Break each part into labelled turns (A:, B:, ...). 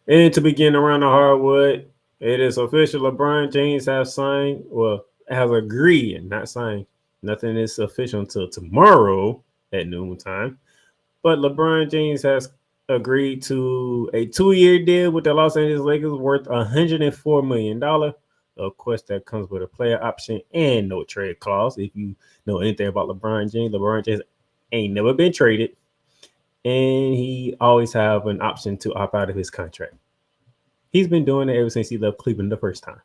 A: And to begin around the hardwood, it is official. LeBron James has agreed, and not signed. Nothing is official until tomorrow at noon time. But LeBron James has agreed to a 2-year deal with the Los Angeles Lakers worth $104 million. Of course, that comes with a player option and no trade clause. If you know anything about LeBron James ain't never been traded, and he always have an option to opt out of his contract. He's been doing it ever since he left Cleveland the first time.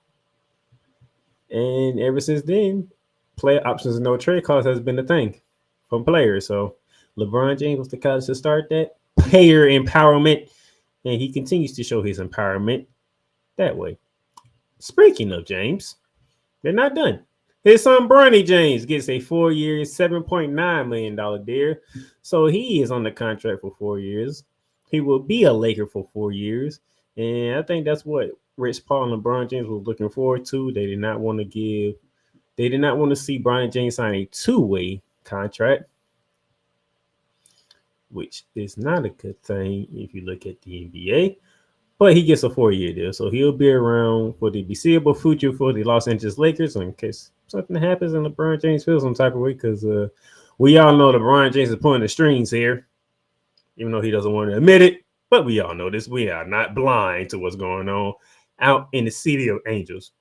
A: And ever since then, player options and no trade clause has been the thing from players. So LeBron James was the college to start that player empowerment, and he continues to show his empowerment that way. Speaking of James, they're not done. His son Bronny James gets a 4-year, $7.9 million deal. So he is on the contract for 4 years. He will be a Laker for 4 years. And I think that's what Rich Paul and LeBron James was looking forward to. They did not want to see Bronny James sign a two-way contract, which is not a good thing if you look at the NBA. But he gets a 4-year deal, so he'll be around for the foreseeable future for the Los Angeles Lakers in case something happens and LeBron James feels some type of way. Because we all know LeBron James is pulling the strings here, even though he doesn't want to admit it. But we all know this. We are not blind to what's going on out in the city of angels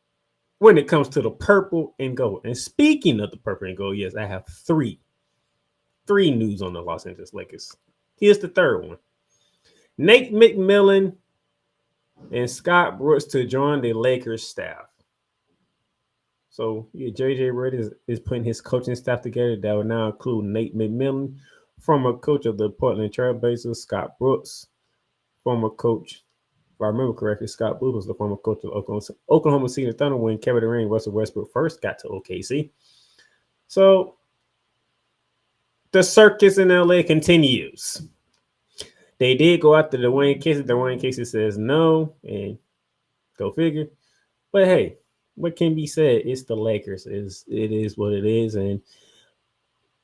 A: when it comes to the purple and gold. And speaking of the purple and gold, yes, I have three news on the Los Angeles Lakers. Here's the third one. Nate McMillan and Scott Brooks to join the Lakers staff. So yeah, JJ Redick is putting his coaching staff together that will now include Nate McMillan, former coach of the Portland Trailblazers, Scott Brooks, former coach, if I remember correctly, Scott Brooks was the former coach of Oklahoma City Thunder when Kevin Durant and Russell Westbrook first got to OKC. So the circus in LA continues. They did go after Dwayne Casey. Dwayne Casey says no, and go figure. But hey, what can be said? It's the Lakers. It is what it is, and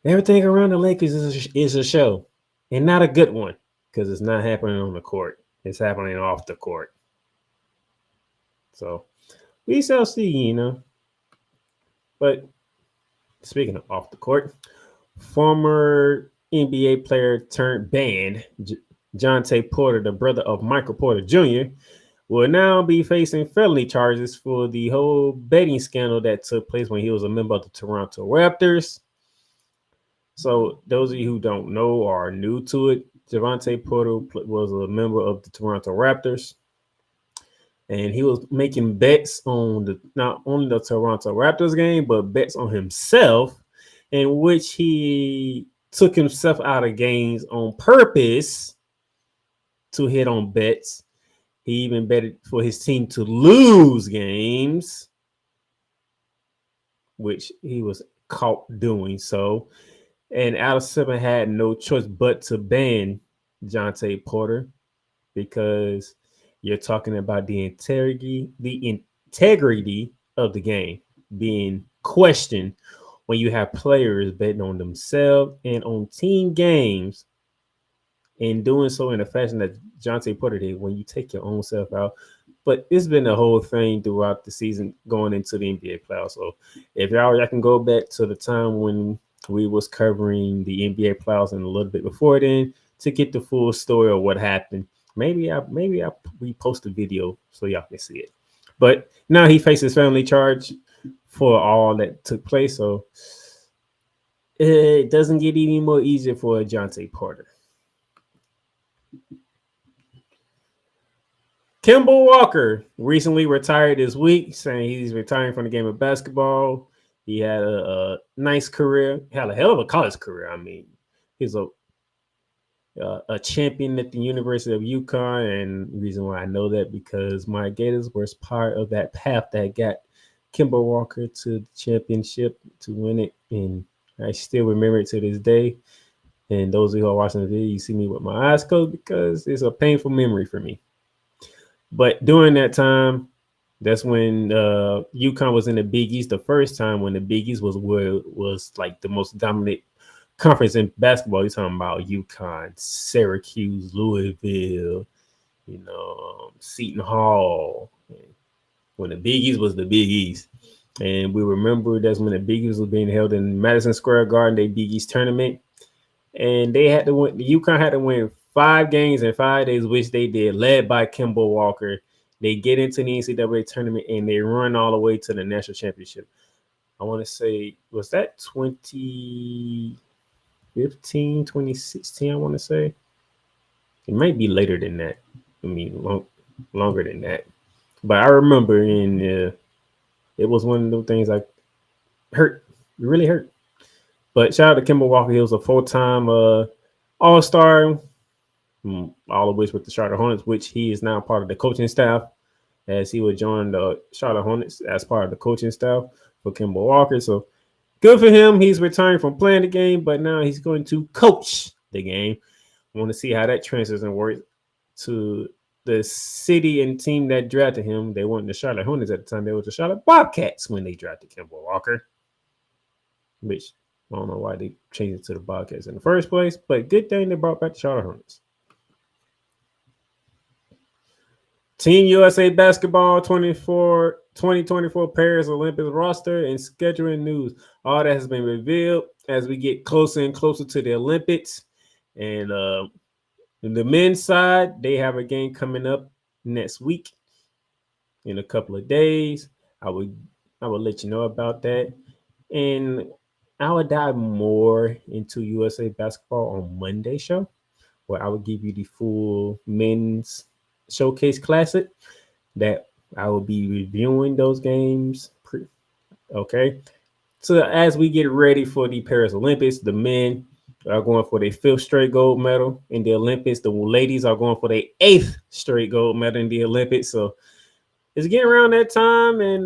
A: everything around the Lakers is a show, and not a good one because it's not happening on the court. It's happening off the court. So we shall see, But speaking of off the court, former NBA player turned band Jonte Porter, the brother of Michael Porter Jr., will now be facing felony charges for the whole betting scandal that took place when he was a member of the Toronto Raptors. So those of you who don't know or are new to it, Javante Porter was a member of the Toronto Raptors, and he was making bets on not only the Toronto Raptors game, but bets on himself, in which he took himself out of games on purpose to hit on bets. He even betted for his team to lose games, which he was caught doing so. And Adam Silver had no choice but to ban Jonte Porter because you're talking about the integrity of the game being questioned when you have players betting on themselves and on team games, and doing so in a fashion that Jonte Porter did when you take your own self out. But it's been a whole thing throughout the season going into the NBA playoffs. So if y'all can go back to the time when we was covering the NBA playoffs and a little bit before then to get the full story of what happened. Maybe I repost a video so y'all can see it. But now he faces family charge for all that took place. So it doesn't get any more easier for Jonte Porter. Kemba Walker recently retired this week, saying he's retiring from the game of basketball. He had a nice career. He had a hell of a college career. I mean, he's a champion at the University of UConn, and the reason why I know that because my Gators was part of that path that got Kemba Walker to the championship to win it, and I still remember it to this day. And those of you who are watching the video, you see me with my eyes closed because it's a painful memory for me. But during that time, that's when UConn was in the Big East the first time when the Big East was like the most dominant conference in basketball. You're talking about UConn, Syracuse, Louisville, Seton Hall, when the Big East was the Big East. And we remember that's when the Big East was being held in Madison Square Garden, they Big East tournament. And they had to win, the UConn had to win 5 games in 5 days, which they did, led by Kimball Walker. They get into the NCAA tournament and they run all the way to the national championship. I want to say, was that 2015, 2016? I want to say. It might be later than that. I mean, longer than that. But I remember, and it was one of those things like hurt. It really hurt. But shout out to Kimball Walker. He was a full-time All-Star, all of which with the Charlotte Hornets, which he is now part of the coaching staff, as he would join the Charlotte Hornets as part of the coaching staff for Kimball Walker. So good for him. He's retiring from playing the game, but now he's going to coach the game. I want to see how that transfers and works to the city and team that drafted him. They weren't the Charlotte Hornets at the time. They were the Charlotte Bobcats when they drafted Kimball Walker, which I don't know why they changed it to the Bobcats in the first place, but good thing they brought back the Charlotte Hornets. Team USA Basketball 2024 Paris Olympics roster and scheduling news. All that has been revealed as we get closer and closer to the Olympics. And the men's side, they have a game coming up next week in a couple of days. I would let you know about that. And I would dive more into USA Basketball on Monday show, where I would give you the full men's showcase classic that I will be reviewing those games. Okay. So as we get ready for the Paris Olympics, the men are going for their 5th straight gold medal in the Olympics. The ladies are going for their 8th straight gold medal in the Olympics. So it's getting around that time, and